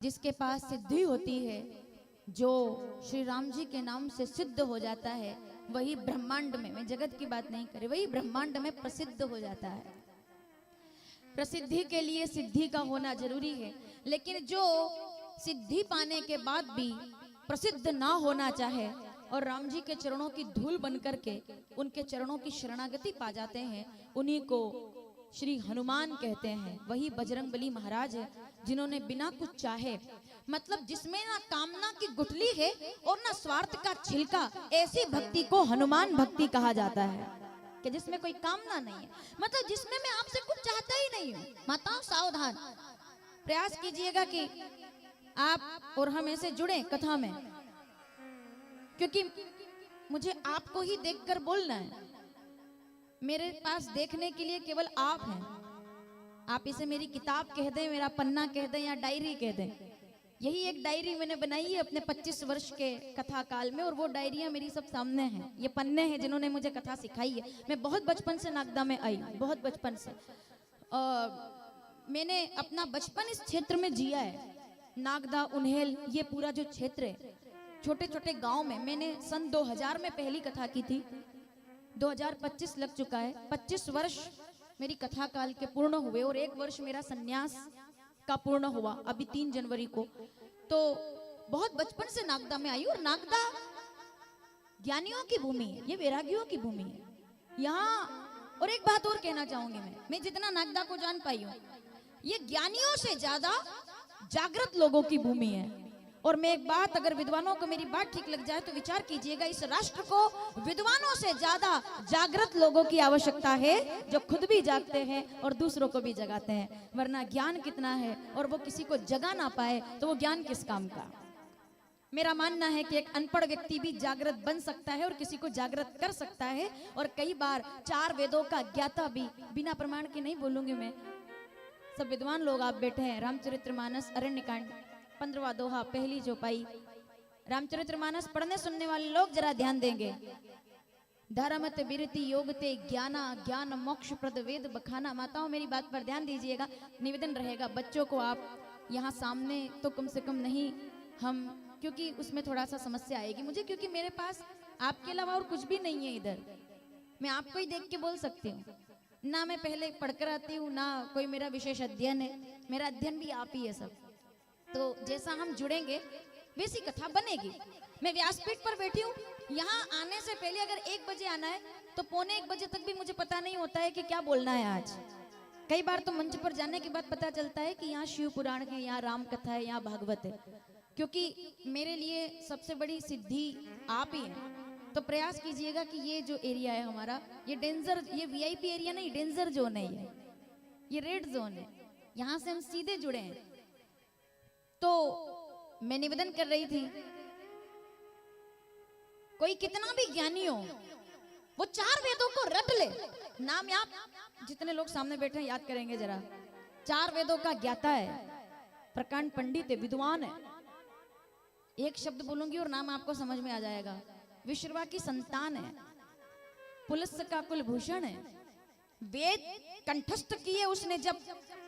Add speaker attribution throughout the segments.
Speaker 1: जिसके पास सिद्धि होती है, जो श्री राम जी के नाम से सिद्ध हो जाता है, वही ब्रह्मांड में, मैं जगत की बात नहीं कर रही, वही ब्रह्मांड में प्रसिद्ध हो जाता है। प्रसिद्धि के लिए सिद्धि का होना जरूरी है, लेकिन जो सिद्धि पाने के बाद भी प्रसिद्ध ना होना चाहे और राम जी के चरणों की धूल बन करके उनके चरणों की शरणागति पा जाते हैं, उन्हीं को श्री हनुमान कहते हैं। वही बजरंगबली महाराज है जिन्होंने बिना कुछ चाहे, मतलब जिसमें ना कामना की गुठली है और ना स्वार्थ का छिलका, ऐसी भक्ति को हनुमान भक्ति कहा जाता है कि जिसमें कोई कामना नहीं है, मतलब जिसमें मैं आपसे कुछ चाहता ही नहीं हूँ। माताओं सावधान, प्रयास कीजिएगा कि आप और हम ऐसे जुड़े कथा में, क्योंकि मुझे आपको ही देखकर बोलना है। मेरे पास देखने के लिए केवल आप हैं। आप इसे मेरी किताब कह दें, मेरा पन्ना कह दें या डायरी कह दें। यही एक डायरी मैंने बनाई है अपने 25 वर्ष के कथा काल में, और वो डायरियां मेरी सब सामने हैं। ये पन्ने हैं जिन्होंने मुझे कथा सिखाई है। मैं बहुत बचपन से नागदा में आई, बहुत बचपन से। मैंने अपना बचपन इस क्षेत्र में जिया है। नागदा, उन्हेल, ये पूरा जो क्षेत्र है, छोटे छोटे गांव में। मैंने सन 2000 में पहली कथा की थी, 2025 लग चुका है। 25 वर्ष मेरी कथा काल के पूर्ण हुए और 1 वर्ष मेरा सन्यास का पूर्ण हुआ अभी 3 जनवरी को। तो बहुत बचपन से नागदा में आई, और नागदा ज्ञानियों की भूमि है, ये वैरागियों की भूमि है यहाँ। और एक बात और कहना चाहूंगी, मैं जितना नागदा को जान पाई हूँ, ये ज्ञानियों से ज्यादा जागृत लोगों की भूमि है। और मैं एक बात, अगर विद्वानों को मेरी बात ठीक लग जाए तो विचार कीजिएगा, इस राष्ट्र को विद्वानों से ज्यादा जागृत लोगों की आवश्यकता है, जो खुद भी जागते हैं और दूसरों को भी जगाते हैं। वरना ज्ञान कितना है और वो किसी को जगा ना पाए तो वो ज्ञान किस काम का। मेरा मानना है कि एक अनपढ़ व्यक्ति भी जागृत बन सकता है और किसी को जागृत कर सकता है। और कई बार 4 वेदों का ज्ञाता भी, बिना प्रमाण के नहीं बोलूंगी मैं, सब विद्वान लोग आप बैठे हैं। रामचरितमानस, अरण्यकांड, 15वां दोहा, पहली चौपाई। रामचरितमानस पढ़ने सुनने वाले लोग जरा ध्यान देंगे। धर्मत बिरति योगते ज्ञाना, ज्ञान मोक्ष प्रद वेद बखाना। माताओं मेरी बात पर ध्यान दीजिएगा, निवेदन रहेगा। बच्चों को आप यहाँ सामने तो कम से कम नहीं, हम, क्योंकि उसमें थोड़ा सा समस्या आएगी मुझे, क्योंकि मेरे पास आपके अलावा और कुछ भी नहीं है इधर। मैं आपको ही देख के बोल सकती हूँ ना, मैं पहले पढ़कर आती हूँ ना कोई मेरा विशेष अध्ययन है। मेरा अध्ययन भी आप ही है सब। तो जैसा हम जुड़ेंगे वैसी कथा बनेगी। मैं व्यासपीठ पर बैठी हूँ, यहाँ आने से पहले अगर 1 बजे आना है तो 1:45 बजे तक भी मुझे पता नहीं होता है कि क्या बोलना है आज। कई बार तो मंच पर जाने के बाद पता चलता है कि यहाँ शिव पुराण है, यहाँ राम कथा है, यहाँ भागवत है। क्योंकि मेरे लिए सबसे बड़ी सिद्धि आप ही हैं। तो प्रयास कीजिएगा कि ये जो एरिया है हमारा, ये डेंजर, ये वीआईपी एरिया नहीं, डेंजर जोन है, ये रेड जोन है। यहाँ से हम सीधे जुड़े हैं। तो मैं निवेदन कर रही थी, कोई कितना भी ज्ञानी हो, वो 4 वेदों को रट ले। नाम आप जितने लोग सामने बैठे हैं याद करेंगे जरा। 4 वेदों का ज्ञाता है, प्रकांड पंडित है, विद्वान है। एक शब्द बोलूंगी और नाम आपको समझ में आ जाएगा। विश्रवा की संतान है, पुलस्त्य का कुलभूषण है, वेद कंठस्थ किए उसने। जब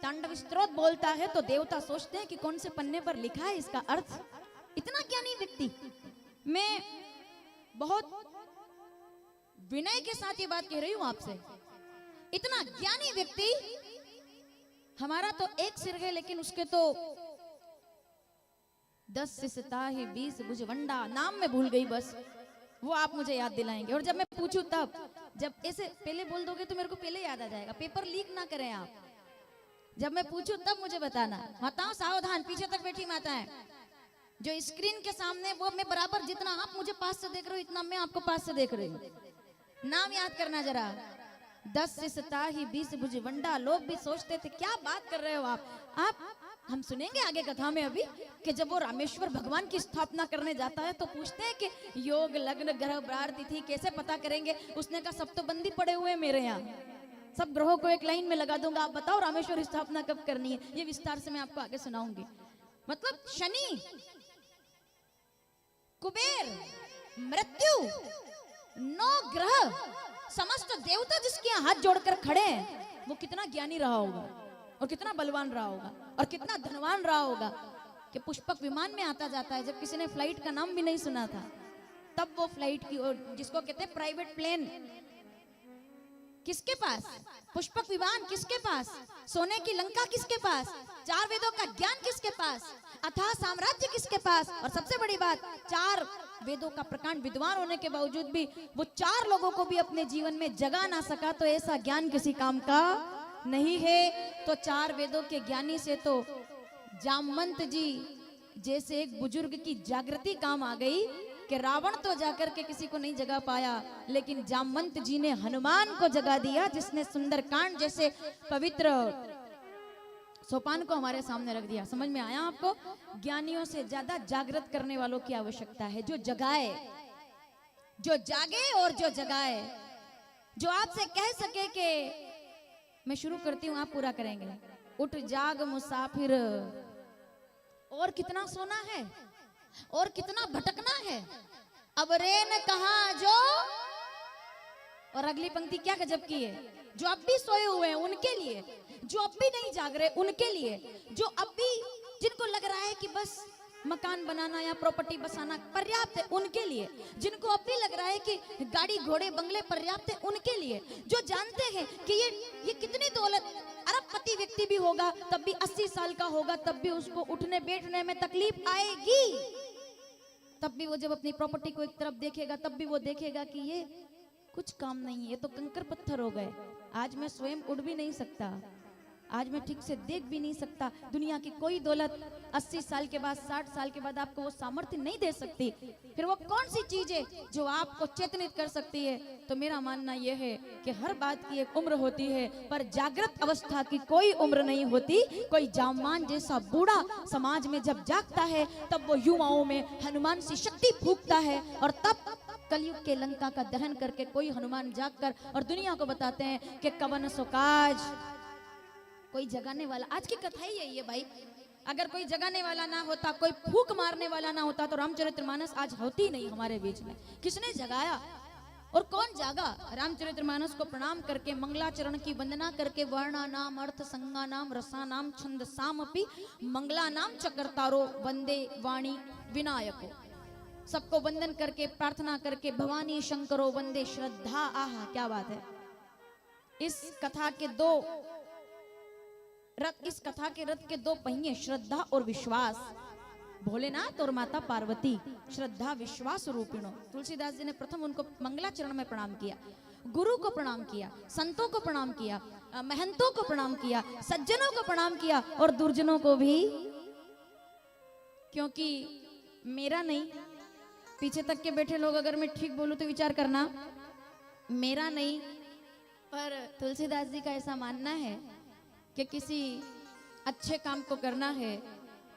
Speaker 1: तांडव स्तोत्र बोलता है तो देवता सोचते हैं कि कौन से पन्ने पर लिखा है इसका अर्थ। इतना ज्ञानी व्यक्ति, मैं बहुत विनय के साथ ये बात कह रही हूं आपसे, इतना ज्ञानी व्यक्ति। हमारा तो एक सिर है, लेकिन उसके तो 10 सिसता है 20 भुजवंडा। नाम मैं भूल गई, बस वो आप मुझे याद दिलाएंगे। और जब मैं पूछूं तब, जब ऐसे पहले बोल दोगे तो मेरे को पहले याद आ जाएगा। पेपर लीक ना करें आप, जब मैं पूछूं तब मुझे बताना। माताओं सावधान, पीछे तक बैठी माताएं, जो स्क्रीन के सामने, वो मैं बराबर, जितना आप मुझे पास से देख रहे हो इतना मैं आपको पास से देख रही हूँ। नाम याद करना जरा। 10 सिसता ही 20 भुजवंडा। लोग भी सोचते थे क्या बात कर रहे हो आप। हम सुनेंगे आगे कथा में अभी कि जब वो रामेश्वर भगवान की स्थापना करने जाता है तो पूछते हैं कि योग, लग्न, ग्रह, बार, तिथि कैसे पता करेंगे। उसने कहा सब तो बंदी पड़े हुए मेरे यहाँ, सब ग्रहों को एक लाइन में लगा दूंगा, आप बताओ रामेश्वर स्थापना कब करनी है। ये विस्तार से मैं आपको आगे सुनाऊंगी। मतलब शनि, कुबेर, मृत्यु, 9 ग्रह, समस्त देवता जिसके यहाँ हाथ जोड़कर खड़े हैं, वो कितना ज्ञानी रहा होगा और कितना बलवान रहा होगा और कितना धनवान रहा होगा। कि पुष्पक विमान में आता जाता है, जब किसी ने फ्लाइट का नाम भी नहीं सुना था, तब वो फ्लाइट की ओर, जिसको कहते हैं प्राइवेट प्लेन, किसके पास? पुष्पक विमान किसके पास? सोने की लंका किसके पास? चार वेदों का ज्ञान किसके पास? अथाह साम्राज्य किसके पास? और सबसे बड़ी बात, चार वेदों का प्रकांड विद्वान होने के बावजूद भी वो चार लोगों को भी अपने जीवन में जगा ना सका, तो ऐसा ज्ञान किसी काम का नहीं है। तो चार वेदों के ज्ञानी से तो जामवंत जी जैसे एक बुजुर्ग की जागृति काम आ गई कि रावण तो जाकर के किसी को नहीं जगा पाया, लेकिन जामवंत जी ने हनुमान को जगा दिया, जिसने सुंदरकांड जैसे पवित्र सोपान को हमारे सामने रख दिया। समझ में आया आपको? ज्ञानियों से ज्यादा जागृत करने वालों की आवश्यकता है, जो जगाए, जो जागे और जो जगाए, जो आपसे कह सके कि मैं शुरू करती हूं, आप पूरा करेंगे। उठ जाग मुसाफिर, और कितना सोना है और कितना भटकना है, अब रेन कहां जो। और अगली पंक्ति क्या गजब की है, जो अब भी सोए हुए हैं उनके लिए, जो अब भी नहीं जाग रहे उनके लिए, जो अब भी जिनको लग रहा है कि बस मकान बनाना या प्रॉपर्टी बसाना पर्याप्त है उनके लिए, जिनको अब भी लग रहा है कि गाड़ी घोड़े बंगले पर्याप्त है उनके लिए, जो जानते हैं कि ये कितनी दौलत, अरबपति व्यक्ति भी होगा तब भी 80 साल का होगा तब भी उसको उठने बैठने में तकलीफ आएगी, तब भी वो जब अपनी प्रॉपर्टी को एक तरफ देखेगा तब भी वो देखेगा कि ये कुछ काम नहीं है, तो कंकर पत्थर हो गए, आज मैं स्वयं उड़ भी नहीं सकता, आज मैं ठीक से देख भी नहीं सकता। दुनिया की कोई दौलत 80 साल के बाद 60 साल के बाद आपको वो सामर्थ्य नहीं दे सकती, फिर वो कौन सी चीज है जो आपको चेतनित कर सकती है? तो मेरा मानना यह है कि हर बात की एक उम्र होती है, पर जागृत अवस्था की कोई उम्र नहीं होती। कोई जामवान जैसा बूढ़ा समाज में जब जागता है तब वो युवाओं में हनुमान सी शक्ति फूंकता है, और तब कलयुग के लंका का दहन करके कोई हनुमान जागकर और दुनिया को बताते हैं कि कवन सो काज, कोई जगाने वाला। आज की कथा ही यही है भाई, अगर कोई जगाने वाला ना होता, कोई फूंक मारने वाला ना होता, तो रामचरितमानस आज होती नहीं हमारे बीच में। किसने जगाया और कौन जागा? रामचरितमानस को प्रणाम करके, मंगलाचरण की वंदना करके, वर्णा नाम अर्थ संगा नाम रसा नाम छंद सामपि मंगला नाम चकरतारो वंदे वाणी विनायको, सबको वंदन करके प्रार्थना करके भवानी शंकरो वंदे श्रद्धा। आहा क्या बात है। इस कथा के रथ के दो पहिए, श्रद्धा और विश्वास। भोलेनाथ और माता पार्वती श्रद्धा विश्वास रूपिणो। तुलसीदास जी ने प्रथम उनको मंगलाचरण में प्रणाम किया, गुरु को प्रणाम किया, संतों को प्रणाम किया, महंतों को प्रणाम किया, सज्जनों को प्रणाम किया और दुर्जनों को भी, क्योंकि मेरा नहीं, पीछे तक के बैठे लोग अगर मैं ठीक बोलूं तो विचार करना, मेरा नहीं पर तुलसीदास जी का ऐसा मानना है कि किसी अच्छे काम को करना है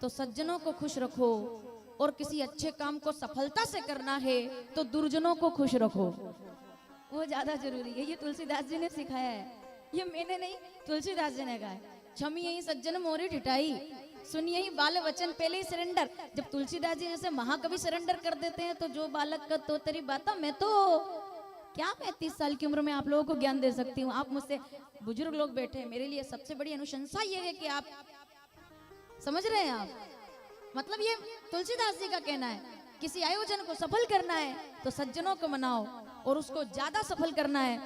Speaker 1: तो सज्जनों को खुश रखो, और किसी अच्छे काम को सफलता से करना है तो दुर्जनों को खुश रखो, वो ज्यादा जरूरी है। ये तुलसीदास जी ने सिखाया है, ये मैंने नहीं, तुलसीदास जी ने कहा है। क्षमी ही सज्जन मोरी ढिठाई, सुनिए ही बाल वचन पहले ही सरेंडर। जब तुलसीदास जी जैसे महाकवि सरेंडर कर देते हैं तो जो बालक का तो तेरी बात, मैं तो क्या 35 साल की उम्र में आप लोगों को ज्ञान दे सकती हूँ। आप मुझसे बुजुर्ग लोग बैठे हैं, मेरे लिए सबसे बड़ी अनुशंसा ये है कि आप समझ रहे हैं, आप मतलब ये तुलसीदास जी का कहना है, किसी आयोजन को सफल करना है तो सज्जनों को मनाओ, और उसको ज्यादा सफल करना है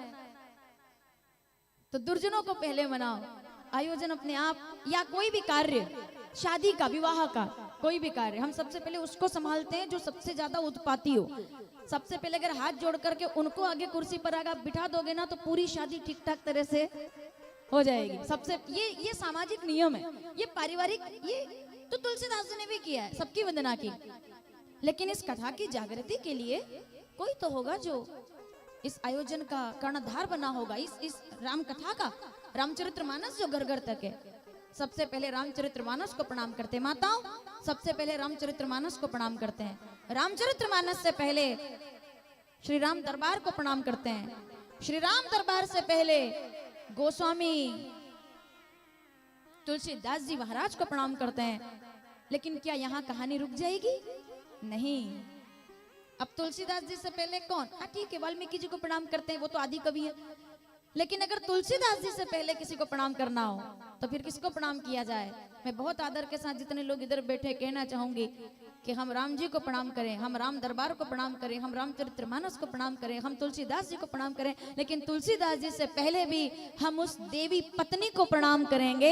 Speaker 1: तो दुर्जनों को पहले मनाओ। आयोजन अपने आप या कोई भी कार्य, शादी का, विवाह का कोई भी कार्य, हम सबसे पहले उसको संभालते हैं जो सबसे ज्यादा उत्पाती हो। सबसे पहले अगर हाथ जोड़ करके उनको आगे कुर्सी पर आगे बिठा दोगे ना तो पूरी शादी ठीक ठाक तरह से हो जाएगी। सबसे ये सामाजिक नियम है, ये पारिवारिक, ये तो तुलसीदास जी ने भी किया है, सबकी वंदना की। लेकिन इस कथा की जागृति के लिए कोई तो होगा जो इस आयोजन का कर्णधार बना होगा, इस राम कथा का, रामचरितमानस जो घर घर तक है। सबसे पहले रामचरितमानस को प्रणाम करते हैं माताओं, सबसे पहले रामचरितमानस को प्रणाम करते हैं। रामचरितमानस से पहले श्री राम दरबार को प्रणाम करते हैं। श्री राम दरबार से पहले गोस्वामी तुलसीदास जी महाराज को प्रणाम करते हैं। लेकिन क्या यहाँ कहानी रुक जाएगी? नहीं। अब तुलसीदास जी से पहले कौन? हाँ ठीक है, वाल्मीकि जी को प्रणाम करते हैं, वो तो आदि कवि है। लेकिन अगर तुलसीदास जी से पहले किसी को प्रणाम करना हो तो फिर किसको प्रणाम किया जाए? मैं बहुत आदर के साथ जितने लोग इधर बैठे कहना चाहूंगी कि हम राम जी को प्रणाम करें, हम राम दरबार को प्रणाम करें, हम रामचरितमानस को प्रणाम करें, हम तुलसीदास जी को प्रणाम करें, लेकिन तुलसीदास जी से पहले भी हम उस देवी पत्नी को प्रणाम करेंगे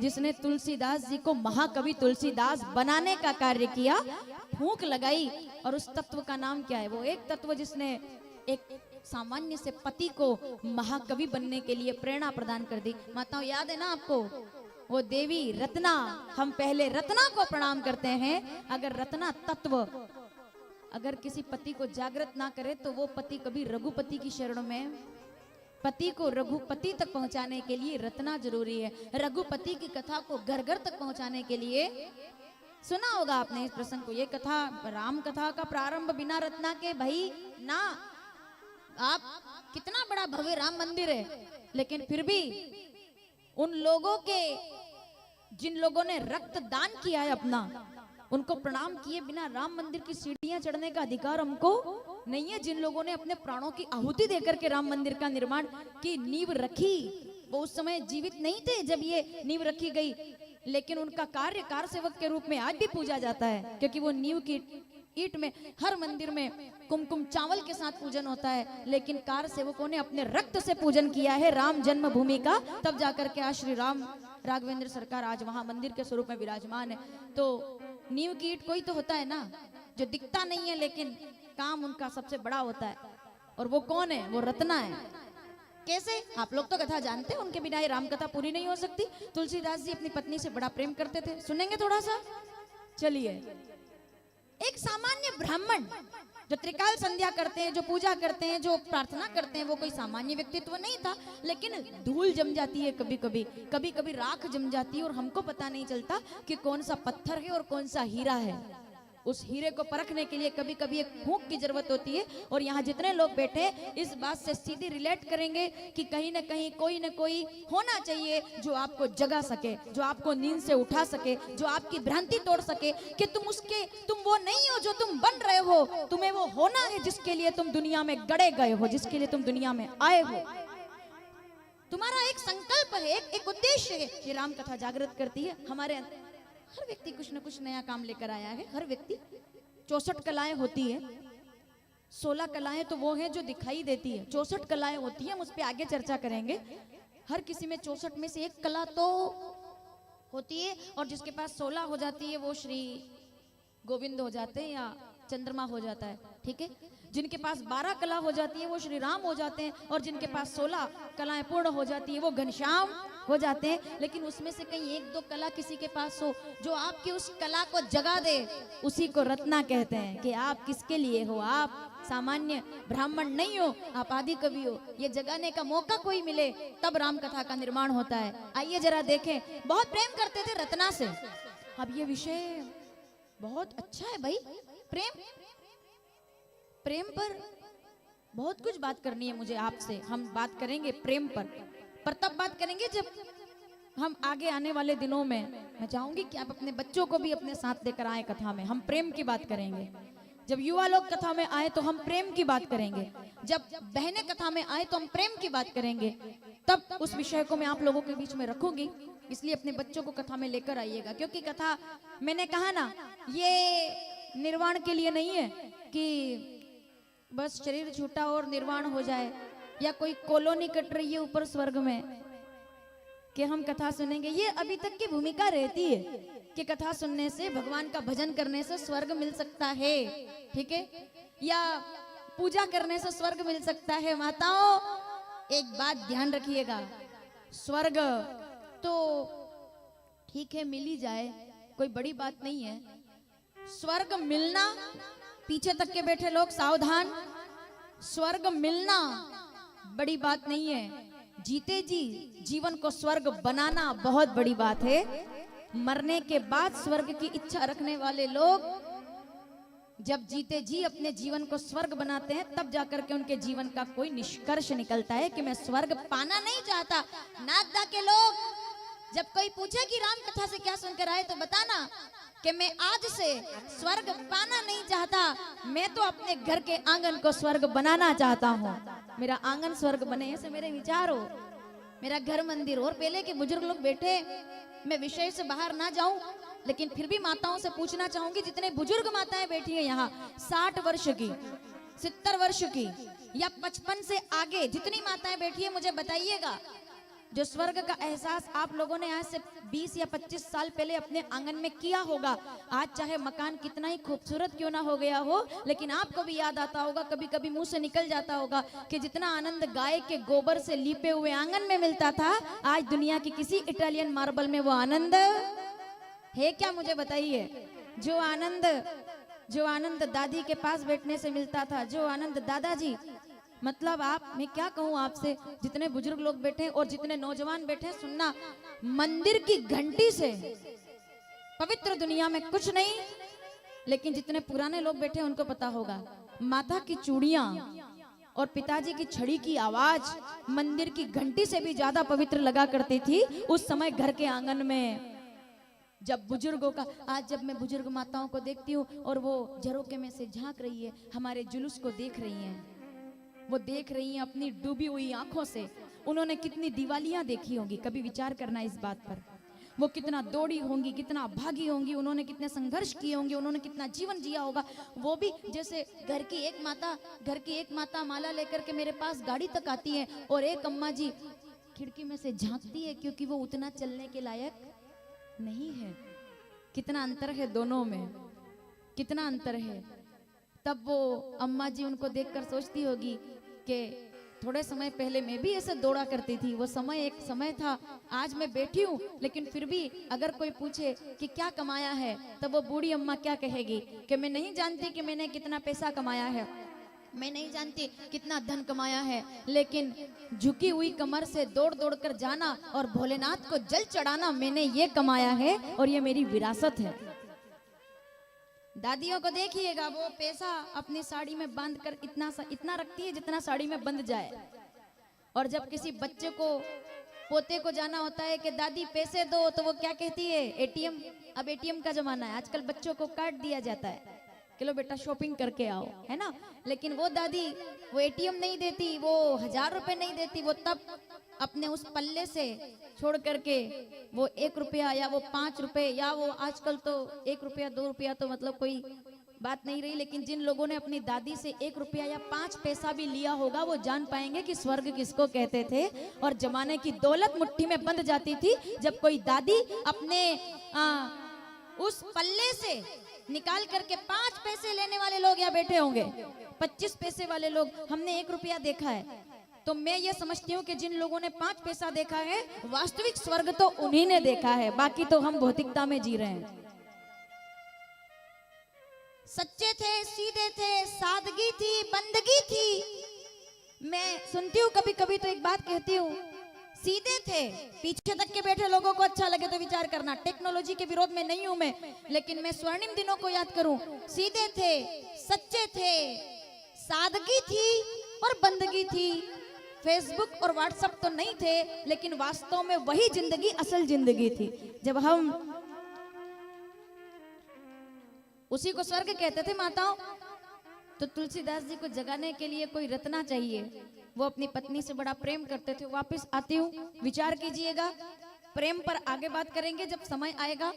Speaker 1: जिसने तुलसीदास जी को महाकवि तुलसीदास बनाने का कार्य किया, फूंक लगाई। और उस तत्व का नाम क्या है? वो एक तत्व जिसने एक सामान्य से पति को महाकवि बनने के लिए प्रेरणा प्रदान कर दी। माताओं, याद है ना आपको? वो देवी रत्ना, हम पहले रत्ना को प्रणाम करते हैं। अगर रत्ना तत्व अगर किसी पति को जागृत ना करे तो वो पति कभी रघुपति की शरण में, पति को रघुपति तक पहुंचाने के लिए रत्ना जरूरी है। रघुपति की कथा को घर घर तक पहुंचाने के लिए, सुना होगा आपने इस प्रसंग को, ये कथा राम कथा का प्रारंभ बिना रत्ना के भाई ना। आप कितना बड़ा भव्य राम मंदिर है, लेकिन फिर भी उन लोगों के, जिन लोगों ने रक्तदान किया है अपना, उनको प्रणाम किए बिना राम मंदिर की सीढ़ियां चढ़ने का अधिकार हमको नहीं है। जिन लोगों ने अपने प्राणों की आहुति देकर के राम मंदिर का निर्माण की नींव रखी, वो उस समय जीवित नहीं थे जब ये नींव रखी गई, लेकिन उनका कार्य कार सेवक के रूप में आज भी पूजा जाता है, क्योंकि वो नींव की ईट में, हर मंदिर में कुमकुम चावल के साथ पूजन होता है, लेकिन कार सेवकों ने अपने रक्त से पूजन किया है राम जन्मभूमि का। तब जाकर के आज श्री राम राघवेंद्र सरकार आज वहां मंदिर के स्वरूप में विराजमान है। तो नींव की ईट कोई तो होता है ना, जो दिखता नहीं है लेकिन काम उनका सबसे बड़ा होता है, और वो कौन है? वो रत्ना है। कैसे? आप लोग तो कथा जानते हैं, उनके बिना ये राम कथा पूरी नहीं हो सकती। तुलसीदास जी अपनी पत्नी से बड़ा प्रेम करते थे, सुनेंगे थोड़ा सा? चलिए। एक सामान्य ब्राह्मण जो त्रिकाल संध्या करते हैं, जो पूजा करते हैं, जो प्रार्थना करते हैं, वो कोई सामान्य व्यक्तित्व नहीं था। लेकिन धूल जम जाती है कभी कभी, कभी कभी राख जम जाती है, और हमको पता नहीं चलता कि कौन सा पत्थर है और कौन सा हीरा है। उस हीरे को परखने के लिए कभी कभी एक फूंक की जरूरत होती है। और यहाँ जितने लोग बैठे इस बात से सीधी रिलेट करेंगे कि कहीं ना कहीं कोई ना कोई होना चाहिए जो आपको जगा सके, जो आपको नींद से उठा सके, जो आपकी भ्रांति तोड़ सके कि तुम वो नहीं हो जो तुम बन रहे हो। तुम्हें वो होना है जिसके लिए तुम दुनिया में गड़े गए हो, जिसके लिए तुम दुनिया में आए हो। तुम्हारा एक संकल्प है, एक उद्देश्य है। ये राम कथा जागृत करती है हमारे। हर व्यक्ति कुछ न कुछ नया काम लेकर आया है। हर व्यक्ति 64 कलाएं होती है। 16 कलाएं तो वो है जो दिखाई देती है, 64 कलाएं होती है, हम उस पर आगे चर्चा करेंगे। हर किसी में 64 में से एक कला तो होती है, और जिसके पास 16 हो जाती है वो श्री गोविंद हो जाते हैं या चंद्रमा हो जाता है, ठीक है। जिनके पास 12 कला हो जाती है वो श्री राम हो जाते हैं, और जिनके पास 16 कलाएं पूर्ण हो जाती है वो घनश्याम हो जाते हैं। लेकिन उसमें से कहीं एक दो कला किसी के पास हो जो आपकी उस कला को जगा दे, उसी को रत्ना कहते हैं। कि आप किसके लिए हो? आप सामान्य ब्राह्मण नहीं हो, आप आदि कवि हो। ये जगाने का मौका कोई मिले तब राम कथा का निर्माण होता है। आइए जरा देखें। बहुत प्रेम करते थे रत्ना से। अब ये विषय बहुत अच्छा है भाई। प्रेम पर बहुत कुछ बात करनी है मुझे आपसे। हम बात करेंगे प्रेम पर तब बात करेंगे जब हम आगे आने वाले दिनों में, मैं चाहूंगी कि आप अपने बच्चों को भी अपने साथ लेकर आए कथा में। हम प्रेम की बात करेंगे। जब युवा लोग कथा में आए तो हम प्रेम की बात करेंगे। जब बहनें कथा में आए तो हम प्रेम की बात करेंगे। तब उस विषय को मैं आप लोगों के बीच में रखूंगी, इसलिए अपने बच्चों को कथा में लेकर आइएगा। क्योंकि कथा, मैंने कहा ना, ये निर्वाण के लिए नहीं है कि बस शरीर छूटा और निर्वाण हो जाए, या कोई कॉलोनी कट रही है ऊपर स्वर्ग में कि हम कथा सुनेंगे। ये अभी तक की भूमिका रहती है कि कथा सुनने से, भगवान का भजन करने से स्वर्ग मिल सकता है, ठीक है, या पूजा करने से स्वर्ग मिल सकता है। माताओं, एक बात ध्यान रखिएगा, स्वर्ग तो ठीक है मिल ही जाए, कोई बड़ी बात नहीं है। स्वर्ग मिलना, पीछे तक के बैठे लोग सावधान, स्वर्ग मिलना बड़ी बात नहीं है। जीते जी जीवन को स्वर्ग बनाना बहुत बड़ी बात है। मरने के बाद स्वर्ग की इच्छा रखने वाले लोग जब जीते जी अपने जीवन को स्वर्ग बनाते हैं, तब जाकर के उनके जीवन का कोई निष्कर्ष निकलता है कि मैं स्वर्ग पाना नहीं चाहता। नागदा के लोग जब कोई पूछे कि राम कथा से क्या सुनकर आए, तो बताना कि मैं आज से स्वर्ग पाना नहीं चाहता, मैं तो अपने घर के आंगन को स्वर्ग बनाना चाहता हूँ। मेरा आंगन स्वर्ग बने, ऐसे मेरे विचार हो। मेरा घर मंदिर। और पहले के बुजुर्ग लोग बैठे, मैं विषय से बाहर ना जाऊं, लेकिन फिर भी माताओं से पूछना चाहूंगी, जितने बुजुर्ग माताएं बैठी हैं यहाँ, 60 वर्ष की, 70 वर्ष की या 55 से आगे जितनी माताएं बैठी है, मुझे बताइएगा, जो स्वर्ग का एहसास आप लोगों ने आज से 20 या 25 साल पहले अपने आंगन में किया होगा। आज चाहे मकान कितना ही खूबसूरत क्यों ना हो गया हो, लेकिन आपको भी याद आता होगा, कभी कभी मुंह से निकल जाता होगा कि जितना आनंद गाय के गोबर से लीपे हुए आंगन में मिलता था, आज दुनिया की किसी इटालियन मार्बल में वो आनंद है क्या? मुझे बताइए। जो आनंद दादी के पास बैठने से मिलता था, जो आनंद दादाजी, मतलब आप, मैं क्या कहूँ आपसे, जितने बुजुर्ग लोग बैठे और जितने नौजवान बैठे, सुनना, मंदिर की घंटी से पवित्र दुनिया में कुछ नहीं, लेकिन जितने पुराने लोग बैठे उनको पता होगा, माता की चूड़ियां और पिताजी की छड़ी की आवाज मंदिर की घंटी से भी ज्यादा पवित्र लगा करती थी उस समय घर के आंगन में। जब बुजुर्गों का, आज जब मैं बुजुर्ग माताओं को देखती हूँ और वो झरोके में से झांक रही है, हमारे जुलूस को देख रही हैं, वो देख रही हैं अपनी डूबी हुई आंखों से। उन्होंने कितनी दिवालियां देखी होंगी, कभी विचार करना इस बात पर। वो कितना दौड़ी होंगी, कितना भागी होंगी, उन्होंने कितने संघर्ष किए होंगे, उन्होंने कितना जीवन जिया होगा। वो भी जैसे घर की एक माता माला लेकर के मेरे पास गाड़ी तक आती है और एक अम्मा जी खिड़की में से झांकती है, क्योंकि वो उतना चलने के लायक नहीं है। कितना अंतर है दोनों में, कितना अंतर है। तब वो अम्मा जी उनको देखकर सोचती होगी कि थोड़े समय पहले मैं भी ऐसे दौड़ा करती थी, वो समय एक समय था, आज मैं बैठी हूँ, लेकिन फिर भी अगर कोई पूछे कि क्या कमाया है, तब वो बूढ़ी अम्मा क्या कहेगी कि मैं नहीं जानती कि मैंने कितना पैसा कमाया है, मैं नहीं जानती कितना धन कमाया है, लेकिन झुकी हुई कमर से दौड़ दौड़ कर जाना और भोलेनाथ को जल चढ़ाना, मैंने ये कमाया है और ये मेरी विरासत है। दादियों को देखिएगा, वो पैसा अपनी साड़ी में बांध कर इतना रखती है जितना साड़ी में बंध जाए। और जब किसी बच्चे को, पोते को जाना होता है कि दादी पैसे दो, तो वो क्या कहती है? एटीएम। अब एटीएम का जमाना है, आजकल बच्चों को कार्ड दिया जाता है कि लो बेटा शॉपिंग करके आओ, है ना। लेकिन वो दादी, वो एटीएम नहीं देती, वो 1000 रुपए नहीं देती, वो तब अपने उस पल्ले से छोड़ करके वो 1 रुपया या वो 5 रुपए या वो आजकल तो 1 रुपया 2 रुपया तो मतलब कोई बात नहीं रही, लेकिन जिन लोगों ने अपनी दादी से 1 रुपया या 5 पैसा भी लिया होगा, वो जान पाएंगे कि स्वर्ग किसको कहते थे। और जमाने की दौलत मुट्ठी में बंध जाती थी जब कोई दादी अपने उस पल्ले से निकाल करके 5 पैसे लेने वाले लोग यहाँ बैठे होंगे, 25 पैसे वाले लोग, हमने 1 रुपया देखा है। तो मैं ये समझती हूँ कि जिन लोगों ने 5 पैसा देखा है, वास्तविक स्वर्ग तो उन्हीं ने देखा है, बाकी तो हम भौतिकता में जी रहे हैं। सच्चे थे, सीधे थे, सादगी थी, बंदगी थी। मैं सुनती हूँ कभी कभी तो एक बात कहती हूँ, सीधे थे, पीछे तक के बैठे लोगों को अच्छा लगे तो विचार करना, टेक्नोलॉजी के विरोध में नहीं हूं मैं, लेकिन मैं स्वर्णिम दिनों को याद करूं। सीधे थे, सच्चे थे, सादगी थी और बंदगी थी। फेसबुक और व्हाट्सएप तो नहीं थे, लेकिन वास्तव में वही जिंदगी असल जिंदगी थी। जब हम उसी को स्वर्ग कहते थे माताओं, तो तुलसीदास जी को जगाने के लिए कोई रत्ना चाहिए। वो अपनी पत्नी से बड़ा प्रेम करते थे। वापस आती हूँ, विचार कीजिएगा, प्रेम पर आगे बात करेंगे जब समय आएगा।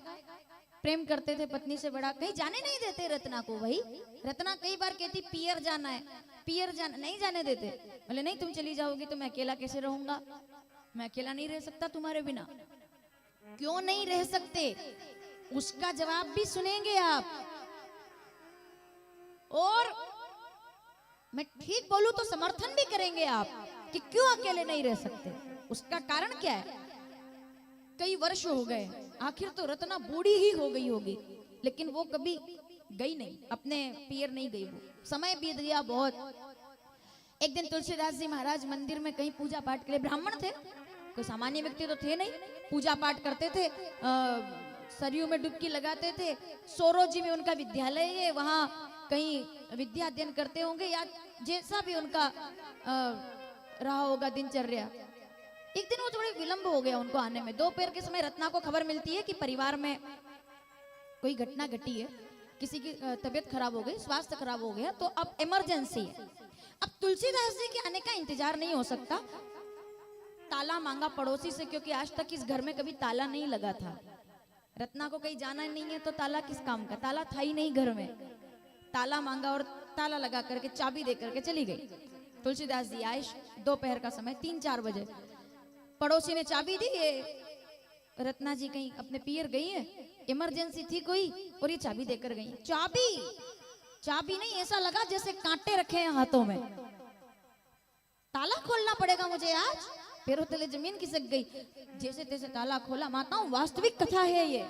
Speaker 1: प्रेम करते थे पत्नी से बड़ा, कहीं जाने नहीं देते रत्ना को। भाई रत्ना कई बार कहती पियर जाना है, पियर जाना, नहीं जाने देते। बोले नहीं, तुम चली जाओगी तो मैं अकेला कैसे रहूंगा, मैं अकेला नहीं रह सकता तुम्हारे बिना। क्यों नहीं रह सकते, उसका जवाब भी सुनेंगे आप। और मैं ठीक बोलूं तो समर्थन भी करेंगे आप कि क्यों अकेले नहीं रह सकते। उसका कारण क्या है? कई वर्ष हो गए, आखिर तो रत्ना बूढ़ी ही हो गई होगी, लेकिन वो कभी गई नहीं, अपने पियर नहीं गई। वो समय बीत गया बहुत। एक दिन तुलसीदास जी महाराज मंदिर में कहीं पूजा पाठ के लिए, ब्राह्मण थे, कोई सामान्य व्यक्ति तो थे नहीं, पूजा पाठ करते थे, सरयू में डुबकी लगाते थे। सोरोजी में उनका विद्यालय है, वहां कहीं विद्या अध्ययन करते होंगे या जैसा भी उनका रहा होगा दिनचर्या। एक दिन वो थोड़े विलंब हो गया उनको आने में। दोपहर के समय रत्ना को खबर मिलती है कि परिवार में कोई घटना घटी है, किसी की तबीयत खराब हो गई, स्वास्थ्य खराब हो गया, तो अब इमरजेंसी है। अब तुलसीदास जी के आने का इंतजार नहीं हो सकता। ताला मांगा पड़ोसी से, क्योंकि आज तक इस घर में कभी ताला नहीं लगा था। रत्ना को कहीं जाना नहीं है तो ताला किस काम का, ताला था ही नहीं घर में। ताला मांगा और ताला लगा करके चाबी दे करके चली गई। तुलसीदास जी आए दोपहर का समय 3-4 बजे, पड़ोसी ने चाबी दी, ये रत्ना जी कहीं अपने पियर गई है, इमरजेंसी थी कोई, और ये चाबी देकर गई। चाबी नहीं, ऐसा लगा जैसे कांटे रखे हैं हाथों में। ताला खोलना पड़ेगा मुझे आज, पैरों तले जमीन खिसक गई। जैसे तैसे ताला खोला। माताओं, वास्तविक कथा है ये।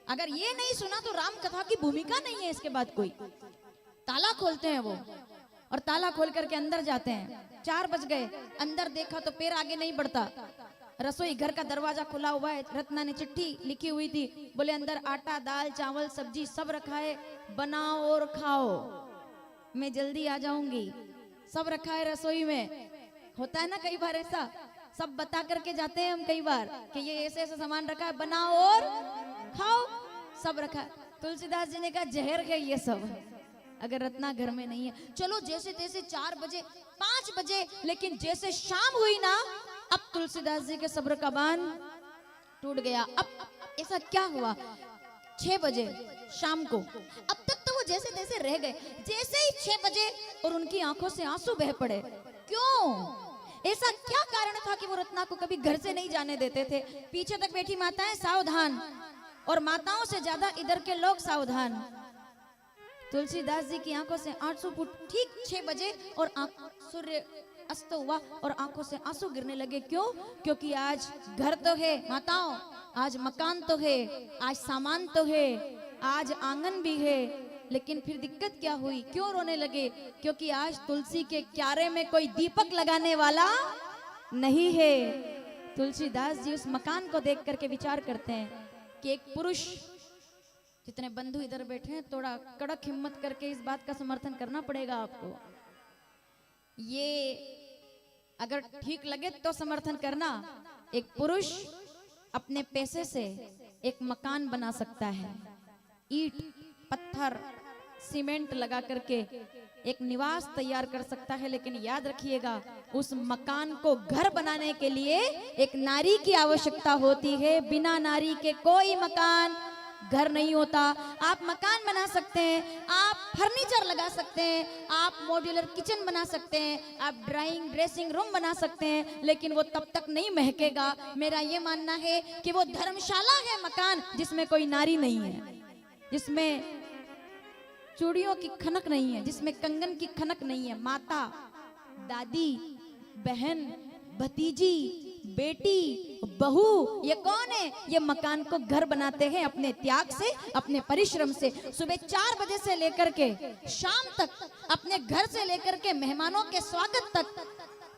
Speaker 1: अगर ये नहीं सुना तो राम कथा की भूमिका नहीं है इसके बाद कोई। ताला खोलते हैं वो, और ताला खोल करके अंदर जाते हैं। 4 बज गए, अंदर देखा तो पैर आगे नहीं बढ़ता। रसोई घर का दरवाजा खुला हुआ है। रत्ना ने चिट्ठी लिखी हुई थी, बोले अंदर आटा, दाल, चावल, सब्जी सब रखा है, बनाओ और खाओ, मैं जल्दी आ जाऊंगी। सब रखा है रसोई में। होता है ना कई बार ऐसा, सब बता करके जाते हैं हम कई बार कि ये ऐसे ऐसे सामान रखा है, बनाओ और खाओ, सब रखा है। तुलसीदास जी ने कहा जहर है ये सब, अगर रत्ना घर में नहीं है। चलो जैसे तैसे 4 बजे 5 बजे, लेकिन जैसे शाम हुई ना, अब तुलसीदास जी के सब्र का बांध टूट गया। अब ऐसा क्या हुआ, 6 बजे शाम को, अब तक तो वो जैसे तैसे रह गए। जैसे ही 6 बजे और उनकी आंखों से आंसू बह पड़े। क्यों, ऐसा क्या कारण था कि वो रत्ना को कभी घर से नहीं जाने देते थे। पीछे तक बैठी माताएं सावधान, और माताओं से ज्यादा इधर के लोग सावधान। तुलसीदास जी की आंखों से आंसू फूट ठीक 6 बजे, और सूर्य अस्त हुआ और आंखों से आंसू गिरने लगे। क्यों, क्योंकि आज घर तो है माताओं, आज मकान तो है, आज सामान तो है, आज आंगन भी है, लेकिन फिर दिक्कत क्या हुई, क्यों रोने लगे, क्योंकि आज तुलसी के क्यारे में कोई दीपक लगाने वाला नहीं है। तुलसीदास जी उस मकान को देख करके विचार करते हैं कि एक पुरुष, जितने बंधु इधर बैठे हैं, थोड़ा कड़क हिम्मत करके इस बात का समर्थन करना पड़ेगा आपको। ये अगर ठीक लगे तो समर्थन करना। एक पुरुष अपने पैसे से एक मकान बना सकता है, ईंट, पत्थर, सीमेंट लगा करके एक निवास तैयार कर सकता है, लेकिन याद रखिएगा उस मकान को घर बनाने के लिए एक नारी की आवश्यकता होती है। बिना नारी के कोई मकान घर नहीं होता। आप मकान बना सकते हैं, आप फर्नीचर लगा सकते हैं, आप मॉड्यूलर किचन बना सकते हैं, आप ड्राइंग ड्रेसिंग रूम बना सकते हैं, लेकिन वो तब तक नहीं महकेगा। मेरा ये मानना है कि वो धर्मशाला है मकान जिसमें कोई नारी नहीं है, जिसमें चूड़ियों की खनक नहीं है, जिसमें कंगन की खनक नहीं है। माता, दादी, बहन, भतीजी, बेटी, बहू, ये कौन है, ये मकान को घर बनाते हैं अपने त्याग से, अपने परिश्रम से। सुबह 4 बजे से लेकर के शाम तक, अपने घर से लेकर के मेहमानों के स्वागत तक,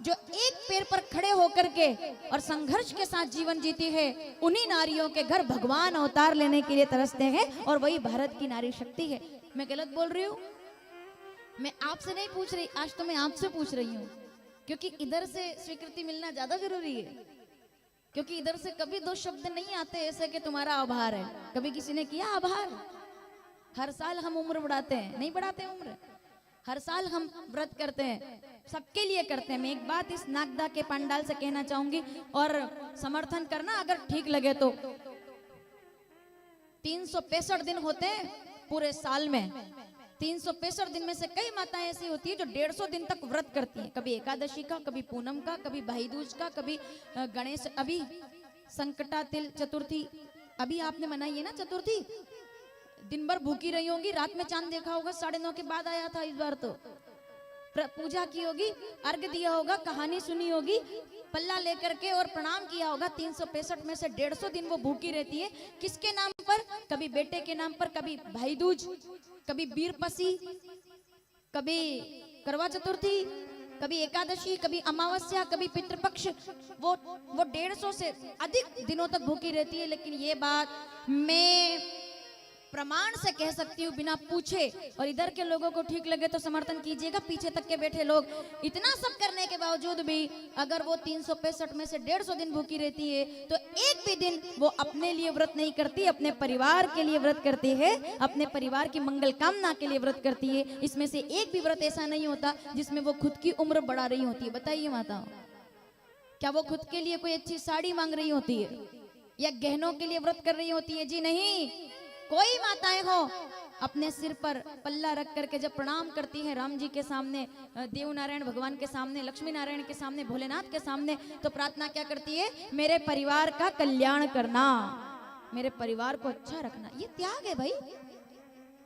Speaker 1: जो एक पैर पर खड़े होकर के और संघर्ष के साथ जीवन जीती है, उन्हीं नारियों के घर भगवान अवतार लेने के लिए तरसते हैं, और वही भारत की नारी शक्ति है। मैं गलत बोल रही हूँ? मैं आपसे नहीं पूछ रही, आज तो मैं आपसे पूछ रही हूँ, क्योंकि इधर से स्वीकृति मिलना ज्यादा जरूरी है। क्योंकि इधर से कभी 2 शब्द नहीं आते ऐसे कि तुम्हारा आभार है। कभी किसी ने किया आभार? हर साल हम उम्र बढ़ाते हैं, नहीं बढ़ाते उम्र? हर साल हम व्रत करते हैं, सबके लिए करते हैं। मैं एक बात इस नागदा के पंडाल से कहना चाहूंगी, और समर्थन करना अगर ठीक लगे तो। 365 दिन होते हैं पूरे साल में। 365 दिन में से कई माताएं ऐसी होती है जो 150 दिन तक व्रत करती हैं। कभी एकादशी का, कभी पूनम का, कभी भाई दूज का, कभी गणेश, अभी संकटा तिल चतुर्थी अभी आपने मनाई है ना चतुर्थी। दिन भर भूखी रही होंगी, रात में चांद देखा होगा, 9:30 के बाद आया था इस बार तो। पूजा की होगी, अर्घ दिया होगा, कहानी सुनी होगी, पल्ला लेकर के और प्रणाम किया होगा। 365 में से 150 दिन वो भूखी रहती है। किसके नाम पर? कभी बेटे के नाम पर, कभी भाई दूज, कभी बीरपसी, कभी करवा चतुर्थी, कभी एकादशी, कभी अमावस्या, कभी पितृपक्ष। वो 150 से अधिक दिनों तक भूखी रहती है। लेकिन ये बात मैं प्रमाण से कह सकती हूँ बिना पूछे, और इधर के लोगों को ठीक लगे तो समर्थन कीजिएगा। पीछे तक के बैठे लोग, इतना सब करने के बावजूद भी अगर वो 365 में से 150 दिन भूखी रहती है, तो एक भी दिन वो अपने लिए व्रत नहीं करती, अपने परिवार के लिए व्रत करती है, अपने परिवार की मंगल कामना के लिए व्रत करती है। इसमें से एक भी व्रत ऐसा नहीं होता जिसमें वो खुद की उम्र बढ़ा रही होती है। बताइए माता, क्या वो खुद के लिए कोई अच्छी साड़ी मांग रही होती है या गहनों के लिए व्रत कर रही होती है? जी नहीं। कोई माताएं हो अपने सिर पर पल्ला रख करके जब प्रणाम करती है राम जी के सामने, देव नारायण भगवान के सामने, लक्ष्मी नारायण के सामने, भोलेनाथ के सामने, तो प्रार्थना क्या करती है? मेरे परिवार का कल्याण करना, मेरे परिवार को अच्छा रखना। ये त्याग है भाई।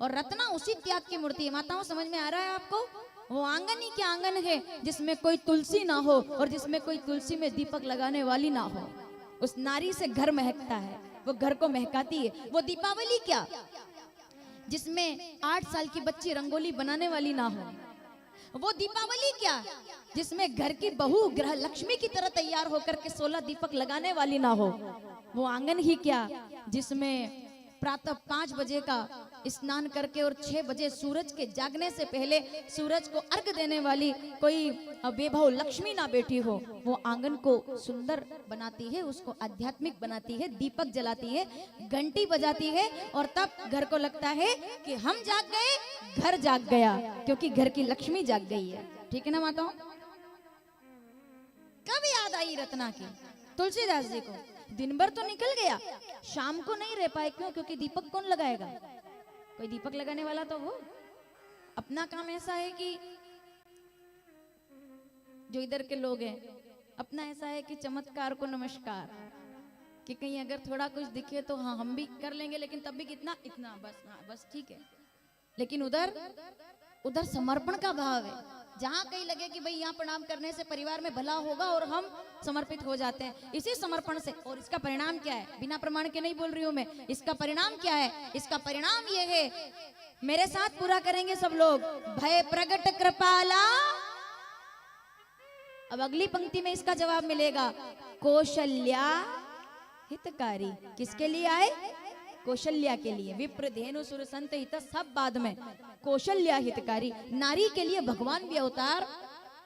Speaker 1: और रत्ना उसी त्याग की मूर्ति है। माताओं समझ में आ रहा है आपको? वो आंगन ही क्या आंगन है जिसमें कोई तुलसी ना हो और जिसमें कोई तुलसी में दीपक लगाने वाली ना हो। उस नारी से घर महकता है, वो घर को महकाती है। वो दीपावली क्या जिसमें 8 साल की बच्ची रंगोली बनाने वाली ना हो। वो दीपावली क्या जिसमें घर की बहू ग्रह लक्ष्मी की तरह तैयार होकर के 16 दीपक लगाने वाली ना हो। वो आंगन ही क्या जिसमें प्रातः 5 बजे का स्नान करके और 6 बजे सूरज के जागने से पहले सूरज को अर्घ देने वाली कोई बेबहू लक्ष्मी ना बैठी हो। वो आंगन को सुंदर बनाती है, उसको आध्यात्मिक बनाती है, दीपक जलाती है, घंटी बजाती है और तब घर को लगता है कि हम जाग गए, घर जाग गया, क्योंकि घर की लक्ष्मी जाग गई है। ठीक है ना माताओं? कब याद आई रत्ना की? तुलसीदास जी को। दिन भर तो निकल गया, शाम को नहीं रह पाए। क्यों? क्योंकि दीपक कौन लगाएगा? कोई दीपक लगाने वाला तो हो। अपना काम ऐसा है कि जो इधर के लोग हैं, अपना ऐसा है कि चमत्कार को नमस्कार, कि कहीं अगर थोड़ा कुछ दिखे तो हाँ हम भी कर लेंगे, लेकिन तब भी कितना इतना बस, हाँ बस ठीक है। लेकिन उधर समर्पण का भाव है। जहाँ कहीं लगे कि भाई यहाँ प्रणाम करने से परिवार में भला होगा और हम समर्पित हो जाते हैं इसी समर्पण से। और इसका परिणाम क्या है? बिना प्रमाण के नहीं बोल रही हूं मैं। इसका परिणाम क्या है? इसका परिणाम ये है, मेरे साथ पूरा करेंगे सब लोग। भय प्रगट कृपाला। अब अगली पंक्ति में इसका जवाब मिलेगा, कौशल्या हितकारी। किसके लिए आए? कौशल्या के लिए। विप्र धेनु सुर संत हित, सब बाद में। कौशल्या हितकारी, नारी के लिए भगवान भी अवतार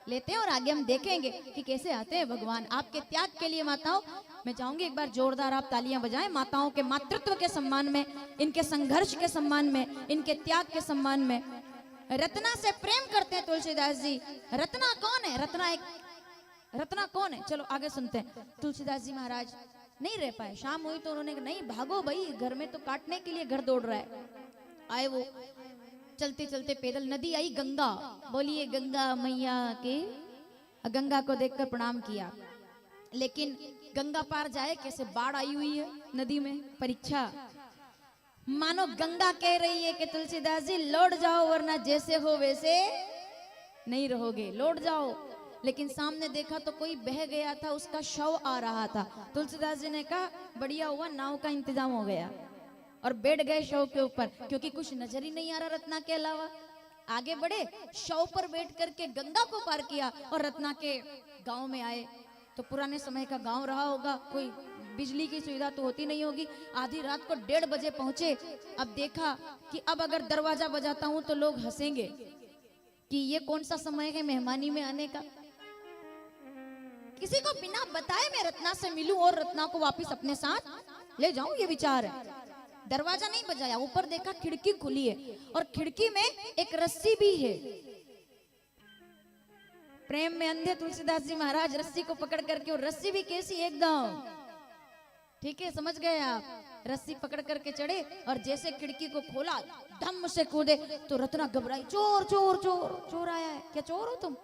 Speaker 1: लेते हैं और आगे हम देखेंगे कि कैसे आते हैं भगवान। आपके त्याग के लिए माताओं मैं चाहूंगी एक बार जोरदार आप तालियां बजाएं, माताओं के मातृत्व के सम्मान में, इनके संघर्ष के सम्मान में, इनके त्याग के सम्मान में। रत्ना से प्रेम करते हैं तुलसीदास जी। रत्ना कौन है? रत्ना कौन है? चलो आगे सुनते हैं। तुलसीदास जी महाराज नहीं रह पाए, शाम हुई तो उन्होंने नहीं भागो भाई, घर में तो काटने के लिए घर दौड़ रहा है। आए वो चलते चलते पैदल, नदी आई गंगा, बोलिए गंगा मैया के। गंगा को देखकर प्रणाम किया, लेकिन गंगा पार जाए कैसे? बाढ़ आई हुई है नदी में, परीक्षा। मानो गंगा कह रही है कि तुलसीदास जी लौट जाओ, वरना जैसे हो वैसे नहीं रहोगे, लौट जाओ। लेकिन सामने देखा तो कोई बह गया था, उसका शव आ रहा था। तुलसीदास जी ने कहा बढ़िया हुआ नाव का इंतजाम हो गया, और बैठ गए शव के ऊपर, क्योंकि कुछ नजर ही नहीं आ रहा रत्ना के अलावा। आगे बढ़े, शव पर बैठ करके गंगा को पार किया और रत्ना के गांव में आए। तो पुराने समय का गांव रहा होगा, कोई बिजली की सुविधा तो होती नहीं होगी। आधी रात को 1:30 बजे पहुंचे। अब देखा कि अब अगर दरवाजा बजाता हूं तो लोग हंसेंगे कि ये कौन सा समय है मेहमानी में आने का। किसी को बिना बताए मैं रत्ना से मिलूं और रत्ना को वापस अपने साथ ले जाऊं, ये विचार है। दरवाजा नहीं बजाया, ऊपर देखा खिड़की खुली है और खिड़की में एक रस्सी भी है। प्रेम में अंधे तुलसीदास जी महाराज रस्सी को पकड़ करके, और रस्सी भी कैसी एकदम, ठीक है समझ गए आप। रस्सी पकड़ करके चढ़े और जैसे खिड़की को खोला धम से कूदे तो रत्ना घबराई, चोर चोर चोर चोर आया है। क्या चोर हो तुम?